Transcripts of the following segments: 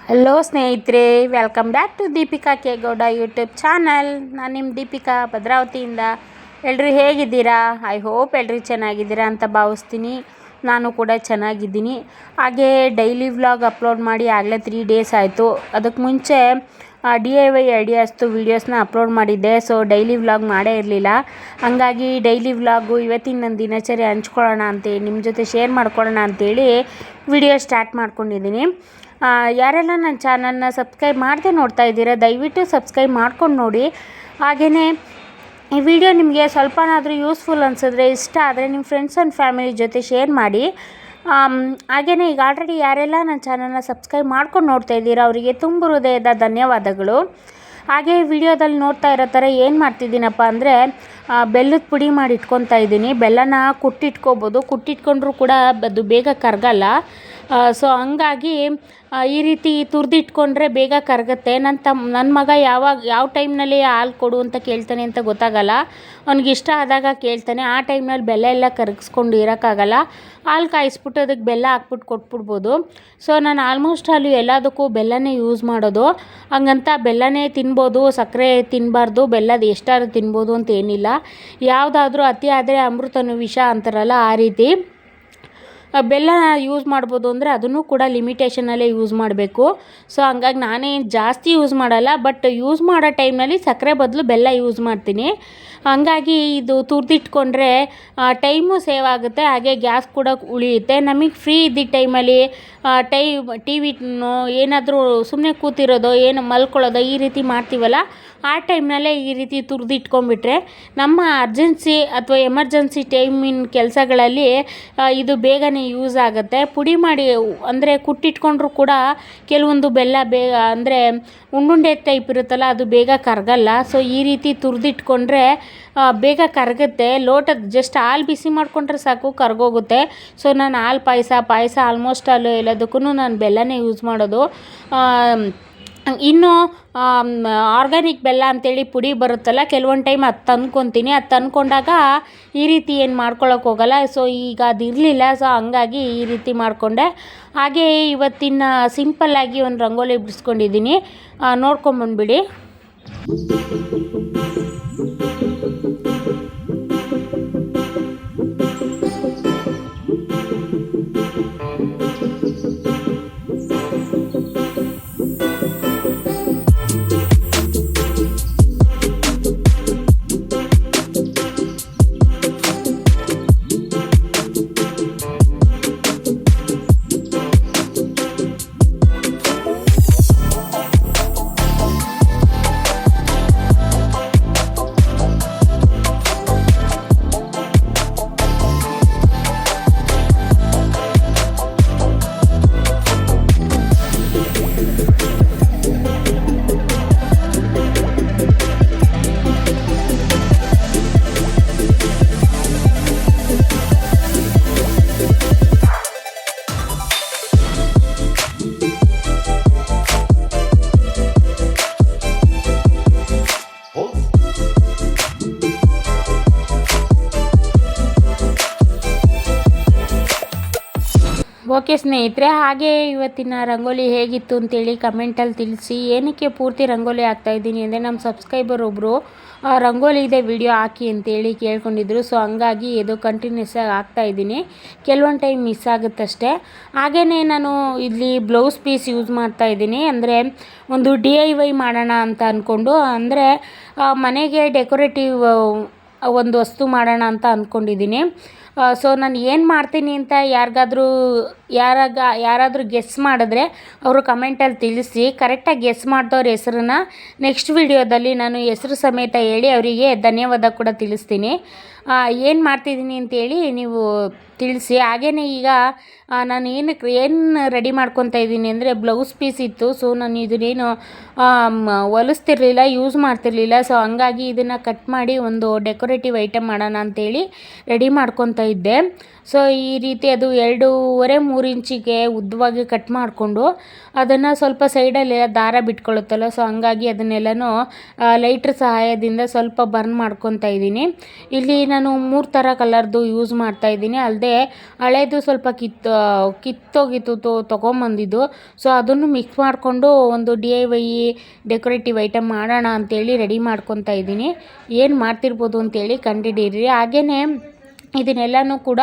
Hello ಸ್ನೇಹಿತರೆ, welcome back to Deepika K Gowda YouTube channel. ನಾನು ನಿಮ್ಮ ದೀಪಿಕಾ ಭದ್ರಾವತಿಯಿಂದ. ಎಲ್ಲರೂ ಹೇಗಿದ್ದೀರಾ? ಐ ಹೋಪ್ ಎಲ್ಲರೂ ಚೆನ್ನಾಗಿದ್ದೀರಾ ಅಂತ ಭಾವಿಸ್ತೀನಿ. ನಾನು ಕೂಡ ಚೆನ್ನಾಗಿದ್ದೀನಿ. ಹಾಗೇ ಡೈಲಿ ವ್ಲಾಗ್ ಅಪ್ಲೋಡ್ ಮಾಡಿ ಆಗಲೇ 3 ಡೇಸ್ ಆಯಿತು. ಅದಕ್ಕೆ ಮುಂಚೆ DIY ಐಡಿಯಾಸ್ದು ವೀಡಿಯೋಸ್ನ ಅಪ್ಲೋಡ್ ಮಾಡಿದ್ದೆ. ಸೊ ಡೈಲಿ ವ್ಲಾಗ್ ಮಾಡೇ ಇರಲಿಲ್ಲ. ಹಾಗಾಗಿ ಡೈಲಿ ವ್ಲಾಗು ಇವತ್ತಿನ ನನ್ನ ದಿನಚರಿ ಹಂಚ್ಕೊಳ್ಳೋಣ ಅಂತೇಳಿ, ನಿಮ್ಮ ಜೊತೆ ಶೇರ್ ಮಾಡ್ಕೊಳ್ಳೋಣ ಅಂಥೇಳಿ ವಿಡಿಯೋ ಸ್ಟಾರ್ಟ್ ಮಾಡ್ಕೊಂಡಿದ್ದೀನಿ. ಯಾರೆಲ್ಲ ನನ್ನ ಚಾನಲ್ನ ಸಬ್ಸ್ಕ್ರೈಬ್ ಮಾಡದೆ ನೋಡ್ತಾ ಇದ್ದೀರಾ, ದಯವಿಟ್ಟು ಸಬ್ಸ್ಕ್ರೈಬ್ ಮಾಡ್ಕೊಂಡು ನೋಡಿ. ಹಾಗೆಯೇ ಈ ವಿಡಿಯೋ ನಿಮಗೆ ಸ್ವಲ್ಪನಾದರೂ ಯೂಸ್ಫುಲ್ ಅನಿಸಿದ್ರೆ, ಇಷ್ಟ ಆದರೆ ನಿಮ್ಮ ಫ್ರೆಂಡ್ಸ್ ಆ್ಯಂಡ್ ಫ್ಯಾಮಿಲಿ ಜೊತೆ ಶೇರ್ ಮಾಡಿ. ಹಾಗೆಯೇ ಈಗ ಆಲ್ರೆಡಿ ಯಾರೆಲ್ಲ ನನ್ನ ಚಾನಲ್ನ ಸಬ್ಸ್ಕ್ರೈಬ್ ಮಾಡ್ಕೊಂಡು ನೋಡ್ತಾ ಇದ್ದೀರಾ ಅವರಿಗೆ ತುಂಬ ಹೃದಯದ ಧನ್ಯವಾದಗಳು. ಹಾಗೆ ವಿಡಿಯೋದಲ್ಲಿ ನೋಡ್ತಾ ಇರೋ ಥರ ಏನು ಮಾಡ್ತಿದ್ದೀನಪ್ಪ ಅಂದರೆ, ಬೆಲ್ಲದ ಪುಡಿ ಮಾಡಿ ಇಟ್ಕೊತಾ ಇದ್ದೀನಿ. ಬೆಲ್ಲನ ಕುಟ್ಟಿಟ್ಕೋಬೋದು, ಕುಟ್ಟಿಟ್ಕೊಂಡ್ರೂ ಕೂಡ ಅದು ಬೇಗ ಕರಗಲ್ಲ. ಸೊ ಹಂಗಾಗಿ ಈ ರೀತಿ ತುರಿದಿಟ್ಕೊಂಡ್ರೆ ಬೇಗ ಕರಗುತ್ತೆ. ನನ್ನ ಮಗ ಯಾವ ಟೈಮ್ನಲ್ಲಿ ಹಾಲು ಕೊಡು ಅಂತ ಕೇಳ್ತಾನೆ ಅಂತ ಗೊತ್ತಾಗಲ್ಲ. ಅವ್ನಿಗೆ ಇಷ್ಟ ಆದಾಗ ಕೇಳ್ತಾನೆ. ಆ ಟೈಮ್ನಲ್ಲಿ ಬೆಲ್ಲ ಎಲ್ಲ ಕರಗಿಸ್ಕೊಂಡು ಇರೋಕ್ಕಾಗಲ್ಲ. ಹಾಲು ಕಾಯಿಸ್ಬಿಟ್ಟು ಅದಕ್ಕೆ ಬೆಲ್ಲ ಹಾಕ್ಬಿಟ್ಟು ಕೊಟ್ಬಿಡ್ಬೋದು. ಸೊ ನಾನು ಆಲ್ಮೋಸ್ಟ್ ಹಾಲು ಎಲ್ಲದಕ್ಕೂ ಬೆಲ್ಲನೇ ಯೂಸ್ ಮಾಡೋದು. ಹಂಗಂತ ಬೆಲ್ಲನೇ ತಿನ್ಬೋದು, ಸಕ್ಕರೆ ತಿನ್ನಬಾರ್ದು, ಬೆಲ್ಲದ ಎಷ್ಟಾದ್ರೂ ತಿನ್ಬೋದು ಅಂತ ಏನಿಲ್ಲ. ಯಾವುದಾದ್ರೂ ಅತಿ ಆದರೆ ಅಮೃತನೂ ವಿಷ ಅಂತಾರಲ್ಲ, ಆ ರೀತಿ ಬೆಲ್ಲ ಯೂಸ್ ಮಾಡ್ಬೋದು. ಅಂದರೆ ಅದನ್ನು ಕೂಡ ಲಿಮಿಟೇಷನಲ್ಲೇ ಯೂಸ್ ಮಾಡಬೇಕು. ಸೊ ಹಂಗಾಗಿ ನಾನೇನು ಜಾಸ್ತಿ ಯೂಸ್ ಮಾಡಲ್ಲ, ಬಟ್ ಯೂಸ್ ಮಾಡೋ ಟೈಮ್ನಲ್ಲಿ ಸಕ್ಕರೆ ಬದಲು ಬೆಲ್ಲ ಯೂಸ್ ಮಾಡ್ತೀನಿ. ಹಂಗಾಗಿ ಇದು ತುರಿದಿಟ್ಕೊಂಡ್ರೆ ಟೈಮು ಸೇವ್ ಆಗುತ್ತೆ, ಹಾಗೆ ಗ್ಯಾಸ್ ಕೂಡ ಉಳಿಯುತ್ತೆ. ನಮಗೆ ಫ್ರೀ ಇದ್ದಿದ್ದ ಟೈಮಲ್ಲಿ TV ಏನಾದರೂ ಸುಮ್ಮನೆ ಕೂತಿರೋದೋ, ಏನು ಮಲ್ಕೊಳ್ಳೋದೋ ಈ ರೀತಿ ಮಾಡ್ತೀವಲ್ಲ, ಆ ಟೈಮ್ನಲ್ಲೇ ಈ ರೀತಿ ತುರಿದಿಟ್ಕೊಂಡ್ಬಿಟ್ರೆ ನಮ್ಮ ಅರ್ಜೆನ್ಸಿ ಅಥವಾ ಎಮರ್ಜೆನ್ಸಿ ಟೈಮಿನ ಕೆಲಸಗಳಲ್ಲಿ ಇದು ಬೇಗನೆ ಯೂಸ್ ಆಗುತ್ತೆ. ಪುಡಿ ಮಾಡಿ ಅಂದರೆ ಕುಟ್ಟಿಟ್ಕೊಂಡ್ರೂ ಕೂಡ ಕೆಲವೊಂದು ಬೆಲ್ಲ ಬೇಗ ಅಂದರೆ ಉಂಡುಂಡೆ ಟೈಪ್ ಇರುತ್ತಲ್ಲ, ಅದು ಬೇಗ ಕರಗಲ್ಲ. ಸೊ ಈ ರೀತಿ ತುರಿದಿಟ್ಕೊಂಡ್ರೆ ಬೇಗ ಕರಗುತ್ತೆ. ಲೋಟದ ಜಸ್ಟ್ ಹಾಲು ಬಿಸಿ ಮಾಡಿಕೊಂಡ್ರೆ ಸಾಕು, ಕರಗೋಗುತ್ತೆ. ಸೊ ನಾನು ಹಾಲು ಪಾಯಸ ಆಲ್ಮೋಸ್ಟ್ ಹಾಲು ಎಲ್ಲದಕ್ಕೂ ನಾನು ಬೆಲ್ಲನೇ ಯೂಸ್ ಮಾಡೋದು. ಇನ್ನು ಆರ್ಗ್ಯಾನಿಕ್ ಬೆಲ್ಲ ಅಂತೇಳಿ ಪುಡಿ ಬರುತ್ತಲ್ಲ, ಕೆಲವೊಂದು ಟೈಮ್ ಅದು ತಂದ್ಕೊತೀನಿ. ಅದು ತಂದ್ಕೊಂಡಾಗ ಈ ರೀತಿ ಏನು ಮಾಡ್ಕೊಳಕ್ಕೆ ಹೋಗಲ್ಲ. ಸೊ ಈಗ ಅದು ಇರಲಿಲ್ಲ, ಸೊ ಹಂಗಾಗಿ ಈ ರೀತಿ ಮಾಡಿಕೊಂಡೆ. ಹಾಗೆ ಇವತ್ತಿನ ಸಿಂಪಲ್ಲಾಗಿ ಒಂದು ರಂಗೋಲಿ ಬಿಡಿಸ್ಕೊಂಡಿದ್ದೀನಿ, ನೋಡ್ಕೊಂಬಂದ್ಬಿಡಿ. ಓಕೆ ಸ್ನೇಹಿತರೆ, ಹಾಗೆ ಇವತ್ತಿನ ರಂಗೋಲಿ ಹೇಗಿತ್ತು ಅಂತೇಳಿ ಕಮೆಂಟಲ್ಲಿ ತಿಳಿಸಿ. ಏನಕ್ಕೆ ಪೂರ್ತಿ ರಂಗೋಲಿ ಹಾಕ್ತಾಯಿದ್ದೀನಿ ಅಂದರೆ, ನಮ್ಮ ಸಬ್ಸ್ಕ್ರೈಬರ್ ಒಬ್ಬರು ರಂಗೋಲಿ ಇದೆ ವಿಡಿಯೋ ಹಾಕಿ ಅಂತೇಳಿ ಕೇಳ್ಕೊಂಡಿದ್ರು. ಸೊ ಹಂಗಾಗಿ ಇದು ಕಂಟಿನ್ಯೂಸ್ ಆಗಿ ಹಾಕ್ತಾಯಿದ್ದೀನಿ. ಕೆಲವೊಂದು ಟೈಮ್ ಮಿಸ್ ಆಗುತ್ತಷ್ಟೇ. ಹಾಗೆಯೇ ನಾನು ಇಲ್ಲಿ ಬ್ಲೌಸ್ ಪೀಸ್ ಯೂಸ್ ಮಾಡ್ತಾಯಿದ್ದೀನಿ. ಅಂದರೆ ಒಂದು DIY ಮಾಡೋಣ ಅಂತ ಅಂದ್ಕೊಂಡು, ಅಂದರೆ ಮನೆಗೆ ಡೆಕೋರೇಟಿವ್ ಒಂದು ವಸ್ತು ಮಾಡೋಣ ಅಂತ ಅಂದ್ಕೊಂಡಿದ್ದೀನಿ. ಸೊ ನಾನು ಏನು ಮಾಡ್ತೀನಿ ಅಂತ ಯಾರಾದರೂ ಗೆಸ್ ಮಾಡಿದ್ರೆ ಅವರು ಕಮೆಂಟಲ್ಲಿ ತಿಳಿಸಿ. ಕರೆಕ್ಟಾಗಿ ಗೆಸ್ ಮಾಡಿದವ್ರ ಹೆಸರನ್ನ ನೆಕ್ಸ್ಟ್ ವಿಡಿಯೋದಲ್ಲಿ ನಾನು ಹೆಸರು ಸಮೇತ ಹೇಳಿ ಅವರಿಗೆ ಧನ್ಯವಾದ ಕೂಡ ತಿಳಿಸ್ತೀನಿ. ಏನು ಮಾಡ್ತಿದ್ದೀನಿ ಅಂತೇಳಿ ನೀವು ತಿಳಿಸಿ. ಹಾಗೆಯೇ ಈಗ ನಾನು ಏನು ರೆಡಿ ಮಾಡ್ಕೊತಾ ಇದ್ದೀನಿ ಅಂದರೆ, ಬ್ಲೌಸ್ ಪೀಸ್ ಇತ್ತು. ಸೊ ನಾನು ಇದನ್ನೇನು ಹೊಲಿಸ್ತಿರ್ಲಿಲ್ಲ, ಯೂಸ್ ಮಾಡ್ತಿರ್ಲಿಲ್ಲ. ಸೊ ಹಂಗಾಗಿ ಇದನ್ನು ಕಟ್ ಮಾಡಿ ಒಂದು ಡೆಕೋರೇಟಿವ್ ಐಟಮ್ ಮಾಡೋಣ ಅಂಥೇಳಿ ರೆಡಿ ಮಾಡ್ಕೊತಾ ಇದ್ದೆ. ಸೊ ಈ ರೀತಿ ಅದು 2.5-3 ಇಂಚಿಗೆ ಉದ್ದವಾಗಿ ಕಟ್ ಮಾಡಿಕೊಂಡು ಅದನ್ನು ಸ್ವಲ್ಪ ಸೈಡಲ್ಲಿ ದಾರ ಬಿಟ್ಕೊಳ್ಳುತ್ತಲ್ಲ, ಸೊ ಹಂಗಾಗಿ ಅದನ್ನೆಲ್ಲನೂ ಲೈಟ್ರ್ ಸಹಾಯದಿಂದ ಸ್ವಲ್ಪ ಬರ್ನ್ ಮಾಡ್ಕೊತಾ ಇದ್ದೀನಿ. ಇಲ್ಲಿ ನಾನು 3 ಥರ ಕಲರ್ದು ಯೂಸ್ ಮಾಡ್ತಾಯಿದ್ದೀನಿ. ಅಲ್ಲದೆ ಹಳೇದು ಸ್ವಲ್ಪ ಕಿತ್ತೋಗಿತ್ತು ತೊಗೊಂಬಂದಿದ್ದು. ಸೊ ಅದನ್ನು ಮಿಕ್ಸ್ ಮಾಡಿಕೊಂಡು ಒಂದು DIY ಡೆಕೋರೇಟಿವ್ ಐಟಮ್ ಮಾಡೋಣ ಅಂತೇಳಿ ರೆಡಿ ಮಾಡ್ಕೊತಾ ಇದ್ದೀನಿ. ಏನು ಮಾಡ್ತಿರ್ಬೋದು ಅಂತೇಳಿ ಕಂಡುಹಿಡೀರಿ. ಹಾಗೆಯೇ ಇದನ್ನೆಲ್ಲನೂ ಕೂಡ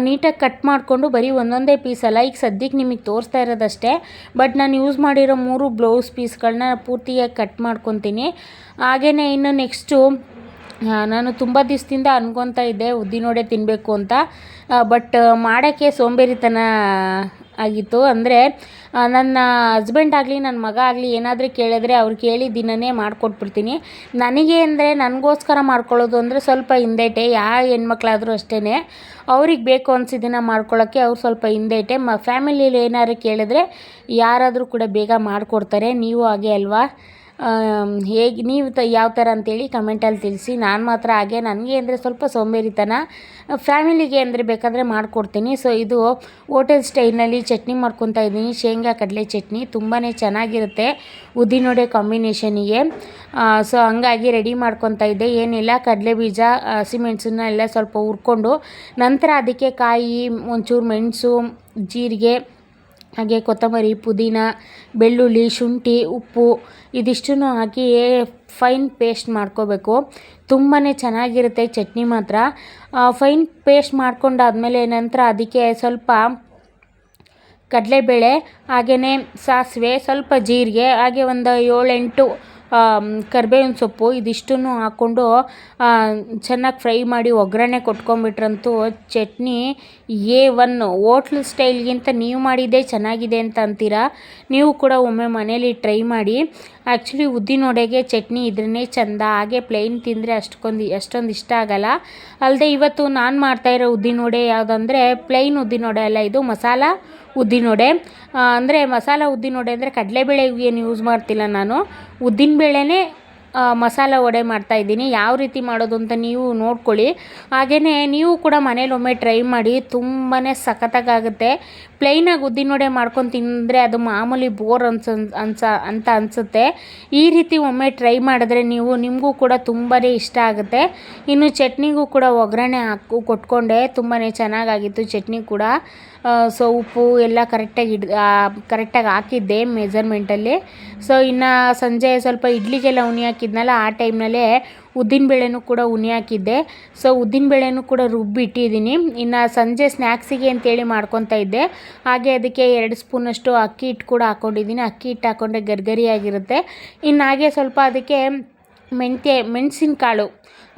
ನೀಟಾಗಿ ಕಟ್ ಮಾಡಿಕೊಂಡು ಬರೀ ಒಂದೊಂದೇ ಪೀಸ್ ಅಲ್ಲ, ಈಗ ಸದ್ಯಕ್ಕೆ ನಿಮಗೆ ತೋರಿಸ್ತಾ ಇರೋದಷ್ಟೇ. ಬಟ್ ನಾನು ಯೂಸ್ ಮಾಡಿರೋ 3 ಬ್ಲೌಸ್ ಪೀಸ್ಗಳನ್ನ ಪೂರ್ತಿಯಾಗಿ ಕಟ್ ಮಾಡ್ಕೊತೀನಿ. ಹಾಗೆಯೇ ಇನ್ನು ನೆಕ್ಸ್ಟು ನಾನು ತುಂಬ ದಿವಸದಿಂದ ಅನ್ಕೊತಾ ಇದ್ದೆ ಉದ್ದಿನವಡೆ ತಿನ್ನಬೇಕು ಅಂತ. ಬಟ್ ಮಾಡೋಕ್ಕೆ ಸೋಂಬೇರಿತನ ಆಗಿತ್ತು. ಅಂದರೆ ನನ್ನ ಹಸ್ಬೆಂಡ್ ಆಗಲಿ ನನ್ನ ಮಗ ಆಗಲಿ ಏನಾದರೂ ಕೇಳಿದ್ರೆ ಅವ್ರು ಕೇಳಿದ ದಿನವೇ ಮಾಡಿಕೊಟ್ಬಿಡ್ತೀನಿ. ನನಗೆ ಅಂದರೆ ನನಗೋಸ್ಕರ ಮಾಡ್ಕೊಳ್ಳೋದು ಅಂದರೆ ಸ್ವಲ್ಪ ಹಿಂದೇಟೆ. ಯಾವ ಹೆಣ್ಮಕ್ಳಾದರೂ ಅಷ್ಟೇ, ಅವ್ರಿಗೆ ಬೇಕು ಅನಿಸಿದ್ದನ್ನು ಮಾಡ್ಕೊಳ್ಳೋಕ್ಕೆ ಅವ್ರು ಸ್ವಲ್ಪ ಹಿಂದೇಟೆ. ಫ್ಯಾಮಿಲಿಯಲ್ಲಿ ಏನಾದ್ರು ಕೇಳಿದ್ರೆ ಯಾರಾದರೂ ಕೂಡ ಬೇಗ ಮಾಡಿಕೊಡ್ತಾರೆ. ನೀವು ಹಾಗೆ ಅಲ್ವಾ? ಹೇಗೆ ನೀವು ಯಾವ ಥರ ಅಂತೇಳಿ ಕಮೆಂಟಲ್ಲಿ ತಿಳಿಸಿ. ನಾನು ಮಾತ್ರ ಹಾಗೆ, ನನಗೆ ಅಂದರೆ ಸ್ವಲ್ಪ ಸೋಂಬೇರಿತನ. ಫ್ಯಾಮಿಲಿಗೆ ಅಂದರೆ ಬೇಕಾದರೆ ಮಾಡಿಕೊಡ್ತೀನಿ. ಸೊ ಇದು ಹೋಟೆಲ್ ಸ್ಟೈಲ್ನಲ್ಲಿ ಚಟ್ನಿ ಮಾಡ್ಕೊತಾ ಇದ್ದೀನಿ, ಶೇಂಗಾ ಕಡಲೆ ಚಟ್ನಿ. ತುಂಬಾ ಚೆನ್ನಾಗಿರುತ್ತೆ ಉದ್ದಿನವಡೆ ಕಾಂಬಿನೇಷನಿಗೆ. ಸೊ ಹಂಗಾಗಿ ರೆಡಿ ಮಾಡ್ಕೊತಾ ಇದ್ದೆ. ಏನಿಲ್ಲ, ಕಡಲೆ ಬೀಜ, ಹಸಿಮೆಣಸನ್ನ ಎಲ್ಲ ಸ್ವಲ್ಪ ಹುರ್ಕೊಂಡು ನಂತರ ಅದಕ್ಕೆ ಕಾಯಿ, ಒಂಚೂರು ಮೆಣಸು, ಜೀರಿಗೆ, ಹಾಗೆ ಕೊತ್ತಂಬರಿ, ಪುದೀನ, ಬೆಳ್ಳುಳ್ಳಿ, ಶುಂಠಿ, ಉಪ್ಪು ಇದಿಷ್ಟನ್ನು ಹಾಕಿ ಫೈನ್ ಪೇಸ್ಟ್ ಮಾಡ್ಕೋಬೇಕು. ತುಂಬಾ ಚೆನ್ನಾಗಿರುತ್ತೆ ಚಟ್ನಿ ಮಾತ್ರ. ಫೈನ್ ಪೇಸ್ಟ್ ಮಾಡ್ಕೊಂಡಾದಮೇಲೆ ನಂತರ ಅದಕ್ಕೆ ಸ್ವಲ್ಪ ಕಡಲೆಬೇಳೆ, ಹಾಗೆಯೇ ಸಾಸಿವೆ, ಸ್ವಲ್ಪ ಜೀರಿಗೆ, ಹಾಗೆ ಒಂದು 7-8 ಕರಿಬೇವಿನ ಸೊಪ್ಪು ಇದಿಷ್ಟನ್ನು ಹಾಕ್ಕೊಂಡು ಚೆನ್ನಾಗಿ ಫ್ರೈ ಮಾಡಿ ಒಗ್ಗರಣೆ ಕೊಟ್ಕೊಂಡ್ಬಿಟ್ರಂತೂ ಚಟ್ನಿ A1. ಹೋಟ್ಲ್ ಸ್ಟೈಲ್ಗಿಂತ ನೀವು ಮಾಡಿದ್ದೇ ಚೆನ್ನಾಗಿದೆ ಅಂತ ಅಂತೀರಾ. ನೀವು ಕೂಡ ಒಮ್ಮೆ ಮನೇಲಿ ಟ್ರೈ ಮಾಡಿ. ಆ್ಯಕ್ಚುಲಿ ಉದ್ದಿನವಡೆಗೆ ಚಟ್ನಿ ಇದ್ರೇ ಚೆಂದ. ಹಾಗೆ ಪ್ಲೈನ್ ತಿಂದರೆ ಅಷ್ಟೊಂದು ಇಷ್ಟ ಆಗಲ್ಲ. ಅಲ್ಲದೆ ಇವತ್ತು ನಾನು ಮಾಡ್ತಾಯಿರೋ ಉದ್ದಿನವಡೆ ಯಾವುದಂದರೆ ಪ್ಲೈನ್ ಉದ್ದಿನವಡೆ ಅಲ್ಲ, ಇದು ಮಸಾಲ ಉದ್ದಿನವಡೆ. ಅಂದರೆ ಮಸಾಲ ಉದ್ದಿನವಡೆ ಅಂದರೆ ಕಡಲೆಬೇಳೆ ಏನು ಯೂಸ್ ಮಾಡ್ತಿಲ್ಲ ನಾನು, ಉದ್ದಿನಬೇಳೆನೇ ಮಸಾಲ ವಡೆ ಮಾಡ್ತಾಯಿದ್ದೀನಿ. ಯಾವ ರೀತಿ ಮಾಡೋದು ಅಂತ ನೀವು ನೋಡ್ಕೊಳ್ಳಿ. ಹಾಗೆಯೇ ನೀವು ಕೂಡ ಮನೇಲಿ ಒಮ್ಮೆ ಟ್ರೈ ಮಾಡಿ, ತುಂಬಾ ಸಖತ್ತಾಗುತ್ತೆ. ಪ್ಲೈನಾಗಿ ಉದ್ದಿನವಡೆ ಮಾಡ್ಕೊಂಡು ತಿಂದರೆ ಅದು ಮಾಮೂಲಿ ಬೋರ್ ಅಂತ ಅನಿಸುತ್ತೆ. ಈ ರೀತಿ ಒಮ್ಮೆ ಟ್ರೈ ಮಾಡಿದ್ರೆ ನಿಮಗೂ ಕೂಡ ತುಂಬಾ ಇಷ್ಟ ಆಗುತ್ತೆ. ಇನ್ನು ಚಟ್ನಿಗೂ ಕೂಡ ಒಗ್ಗರಣೆ ಕೊಟ್ಕೊಂಡೆ, ತುಂಬಾ ಚೆನ್ನಾಗಾಗಿತ್ತು ಚಟ್ನಿ ಕೂಡ. ಸೊ ಉಪ್ಪು ಎಲ್ಲ ಕರೆಕ್ಟಾಗಿ ಹಾಕಿದ್ದೆ ಮೆಜರ್ಮೆಂಟಲ್ಲಿ. ಸೊ ಇನ್ನು ಸಂಜೆ ಸ್ವಲ್ಪ ಇಡ್ಲಿಗೆಲ್ಲ ಉನಿ ಹಾಕಿದ್ನಲ್ಲ, ಆ ಟೈಮ್ನಲ್ಲೇ ಉದ್ದಿನಬೇಳೆನೂ ಕೂಡ ಉನಿ ಹಾಕಿದ್ದೆ. ಸೊ ಉದ್ದಿನಬೇಳೆನೂ ಕೂಡ ರುಬ್ಬಿಟ್ಟಿದ್ದೀನಿ. ಇನ್ನು ಸಂಜೆ ಸ್ನ್ಯಾಕ್ಸಿಗೆ ಅಂತೇಳಿ ಮಾಡ್ಕೊತಾ ಇದ್ದೆ. ಹಾಗೆ ಅದಕ್ಕೆ 2 ಸ್ಪೂನಷ್ಟು ಅಕ್ಕಿ ಹಿಟ್ಟು ಕೂಡ ಹಾಕ್ಕೊಂಡಿದ್ದೀನಿ. ಅಕ್ಕಿ ಹಿಟ್ಟು ಹಾಕ್ಕೊಂಡ್ರೆ ಗರಿಗರಿಯಾಗಿರುತ್ತೆ. ಇನ್ನು ಹಾಗೆ ಸ್ವಲ್ಪ ಅದಕ್ಕೆ ಮೆಣಸಿನಕಾಳು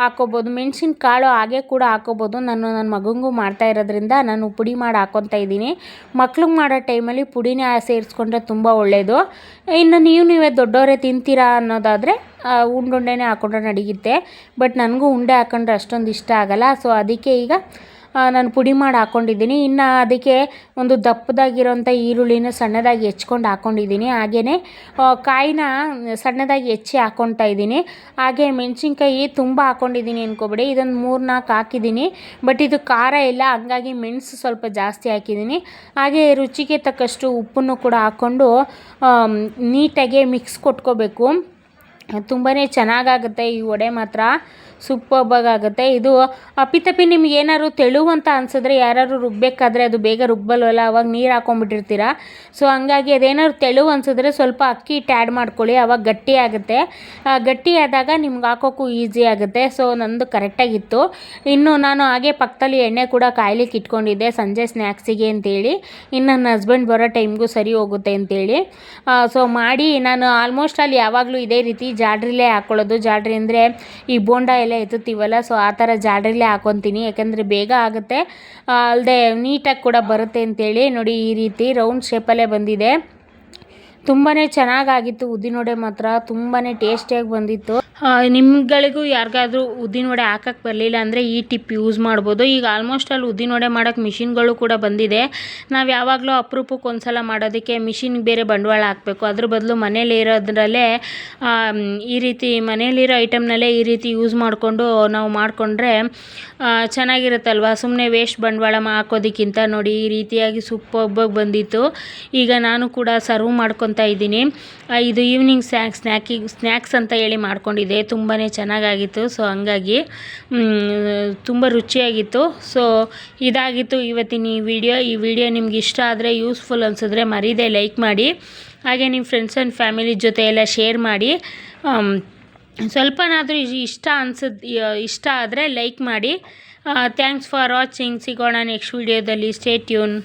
ಹಾಕ್ಕೋಬೋದು. ಮೆಣಸಿನಕಾಳು ಹಾಗೆ ಕೂಡ ಹಾಕ್ಕೋಬೋದು. ನನ್ನ ಮಗನಿಗೂ ಮಾಡ್ತಾ ಇರೋದ್ರಿಂದ ನಾನು ಪುಡಿ ಮಾಡಿ ಹಾಕ್ಕೊತಾ ಇದ್ದೀನಿ. ಮಕ್ಳಿಗೆ ಮಾಡೋ ಟೈಮಲ್ಲಿ ಪುಡಿನೇ ಸೇರಿಸ್ಕೊಂಡ್ರೆ ತುಂಬ ಒಳ್ಳೆಯದು. ಇನ್ನು ನೀವೇ ದೊಡ್ಡವರೇ ತಿಂತೀರಾ ಅನ್ನೋದಾದರೆ ಉಂಡುಂಡೆನೇ ಹಾಕ್ಕೊಂಡ್ರೆ ನಡೀಗುತ್ತೆ. ಬಟ್ ನನಗೂ ಉಂಡೆ ಹಾಕ್ಕೊಂಡ್ರೆ ಅಷ್ಟೊಂದು ಇಷ್ಟ ಆಗಲ್ಲ. ಸೊ ಅದಕ್ಕೆ ಈಗ ನಾನು ಪುಡಿ ಮಾಡಿ ಹಾಕ್ಕೊಂಡಿದ್ದೀನಿ. ಇನ್ನು ಅದಕ್ಕೆ ಒಂದು ದಪ್ಪದಾಗಿರೋಂಥ ಈರುಳ್ಳಿನ ಸಣ್ಣದಾಗಿ ಹೆಚ್ಕೊಂಡು ಹಾಕ್ಕೊಂಡಿದ್ದೀನಿ. ಹಾಗೆಯೇ ಕಾಯಿನ ಸಣ್ಣದಾಗಿ ಹೆಚ್ಚಿ ಹಾಕ್ಕೊತಾ ಇದ್ದೀನಿ. ಹಾಗೆ ಮೆಣಸಿನ್ಕಾಯಿ ತುಂಬ ಹಾಕ್ಕೊಂಡಿದ್ದೀನಿ ಅನ್ಕೋಬೇಡಿ, ಇದೊಂದು 3-4 ಹಾಕಿದ್ದೀನಿ. ಬಟ್ ಇದು ಖಾರ ಇಲ್ಲ, ಹಂಗಾಗಿ ಮೆಣಸು ಸ್ವಲ್ಪ ಜಾಸ್ತಿ ಹಾಕಿದ್ದೀನಿ. ಹಾಗೆ ರುಚಿಗೆ ತಕ್ಕಷ್ಟು ಉಪ್ಪನ್ನು ಕೂಡ ಹಾಕ್ಕೊಂಡು ನೀಟಾಗಿ ಮಿಕ್ಸ್ ಕೊಟ್ಕೋಬೇಕು. ತುಂಬಾ ಚೆನ್ನಾಗಾಗುತ್ತೆ ಈ ವಡೆ ಮಾತ್ರ, ಸೂಪರ್ಬಾಗುತ್ತೆ. ಇದು ಅಪ್ಪಿತಪ್ಪಿ ನಿಮ್ಗೆ ಏನಾದ್ರು ತೆಳು ಅಂತ ಅನಿಸಿದ್ರೆ ಯಾರು ರುಬ್ಬಬೇಕಾದ್ರೆ ಅದು ಬೇಗ ರುಬ್ಬಲ್ವಲ್ಲ, ಅವಾಗ ನೀರು ಹಾಕ್ಕೊಂಬಿಟ್ಟಿರ್ತೀರ. ಸೊ ಹಂಗಾಗಿ ಅದೇನಾದ್ರು ತೆಳು ಅನಿಸಿದ್ರೆ ಸ್ವಲ್ಪ ಅಕ್ಕಿ ಹಿಟ್ಟು ಆ್ಯಡ್ ಮಾಡ್ಕೊಳ್ಳಿ, ಅವಾಗ ಗಟ್ಟಿ ಆಗುತ್ತೆ. ಗಟ್ಟಿ ಆದಾಗ ನಿಮ್ಗೆ ಹಾಕೋಕ್ಕೂ ಈಸಿ ಆಗುತ್ತೆ. ಸೊ ನಂದು ಕರೆಕ್ಟಾಗಿತ್ತು. ಇನ್ನು ನಾನು ಹಾಗೆ ಪಕ್ಕದಲ್ಲಿ ಎಣ್ಣೆ ಕೂಡ ಕಾಯ್ಲಿಕ್ಕೆ ಇಟ್ಕೊಂಡಿದ್ದೆ ಸಂಜೆ ಸ್ನ್ಯಾಕ್ಸಿಗೆ ಅಂತೇಳಿ. ಇನ್ನು ನನ್ನ ಹಸ್ಬೆಂಡ್ ಬರೋ ಟೈಮ್ಗೂ ಸರಿ ಹೋಗುತ್ತೆ ಅಂತೇಳಿ. ಸೊ ಮಾಡಿ ನಾನು ಆಲ್ಮೋಸ್ಟ್ ಅಲ್ಲಿ ಯಾವಾಗಲೂ ಇದೇ ರೀತಿ ಜಾಡ್ರಿಲೇ ಹಾಕ್ಕೊಳ್ಳೋದು. ಜಾಡ್ರಿ ಅಂದರೆ ಈ ಬೋಂಡ ಎಲ್ಲ ಎತ್ತುತ್ತೀವಲ್ಲ, ಸೊ ಆ ಥರ ಜಾಡ್ರಿಲೇ ಹಾಕ್ಕೊತೀನಿ, ಯಾಕೆಂದರೆ ಬೇಗ ಆಗುತ್ತೆ. ಅಲ್ಲದೆ ನೀಟಾಗಿ ಕೂಡ ಬರುತ್ತೆ ಅಂತೇಳಿ. ನೋಡಿ ಈ ರೀತಿ ರೌಂಡ್ ಶೇಪಲ್ಲೇ ಬಂದಿದೆ. ತುಂಬಾ ಚೆನ್ನಾಗಾಗಿತ್ತು ಉದ್ದಿನವಡೆ ಮಾತ್ರ, ತುಂಬಾ ಟೇಸ್ಟಿಯಾಗಿ ಬಂದಿತ್ತು. ನಿಮ್ಗಳಿಗೂ ಯಾರಿಗಾದ್ರೂ ಉದ್ದಿನವಡೆ ಹಾಕಕ್ಕೆ ಬರಲಿಲ್ಲ ಅಂದರೆ ಈ ಟಿಪ್ ಯೂಸ್ ಮಾಡ್ಬೋದು. ಈಗ ಆಲ್ಮೋಸ್ಟ್ ಅಲ್ಲಿ ಉದ್ದಿನವಡೆ ಮಾಡೋಕ್ಕೆ ಮಿಷಿನ್ಗಳು ಕೂಡ ಬಂದಿದೆ. ನಾವು ಯಾವಾಗಲೂ ಅಪರೂಪಕ್ಕೆ ಒಂದು ಸಲ ಮಾಡೋದಕ್ಕೆ ಮಿಷಿನ್ಗೆ ಬೇರೆ ಬಂಡವಾಳ ಹಾಕಬೇಕು. ಅದ್ರ ಬದಲು ಮನೇಲಿ ಇರೋದ್ರಲ್ಲೇ ಈ ರೀತಿ ಮನೇಲಿರೋ ಐಟಮ್ನಲ್ಲೇ ಈ ರೀತಿ ಯೂಸ್ ಮಾಡಿಕೊಂಡು ನಾವು ಮಾಡಿಕೊಂಡ್ರೆ ಚೆನ್ನಾಗಿರುತ್ತಲ್ವ. ಸುಮ್ಮನೆ ವೇಸ್ಟ್ ಬಂಡವಾಳ ಹಾಕೋದಕ್ಕಿಂತ ನೋಡಿ ಈ ರೀತಿಯಾಗಿ ಸೂಪರ್ಬಾಗಿ ಬಂದಿತ್ತು. ಈಗ ನಾನು ಕೂಡ ಸರ್ವ್ ಮಾಡ್ಕೊತಾ ಇದ್ದೀನಿ. ಇದು ಈವ್ನಿಂಗ್ ಸ್ನ್ಯಾಕ್ಸ್ ಅಂತ ಹೇಳಿ ಮಾಡ್ಕೊಂಡಿದ್ದೆ. ತುಂಬಾ ಚೆನ್ನಾಗಾಗಿತ್ತು. ಸೊ ಹಂಗಾಗಿ ತುಂಬ ರುಚಿಯಾಗಿತ್ತು. ಸೊ ಇದಾಗಿತ್ತು ಇವತ್ತಿನ ಈ ವಿಡಿಯೋ ನಿಮ್ಗೆ ಇಷ್ಟ ಆದರೆ ಯೂಸ್ಫುಲ್ ಅನಿಸಿದ್ರೆ ಮರೀದೆ ಲೈಕ್ ಮಾಡಿ. ಹಾಗೆ ನಿಮ್ಮ ಫ್ರೆಂಡ್ಸ್ ಆ್ಯಂಡ್ ಫ್ಯಾಮಿಲಿ ಜೊತೆ ಎಲ್ಲ ಶೇರ್ ಮಾಡಿ. ಸ್ವಲ್ಪನಾದರೂ ಇಷ್ಟ ಆದರೆ ಲೈಕ್ ಮಾಡಿ. Thanks for watching. ಸಿಗೋಣ ನೆಕ್ಸ್ಟ್ ವಿಡಿಯೋದಲ್ಲಿ. Stay tune.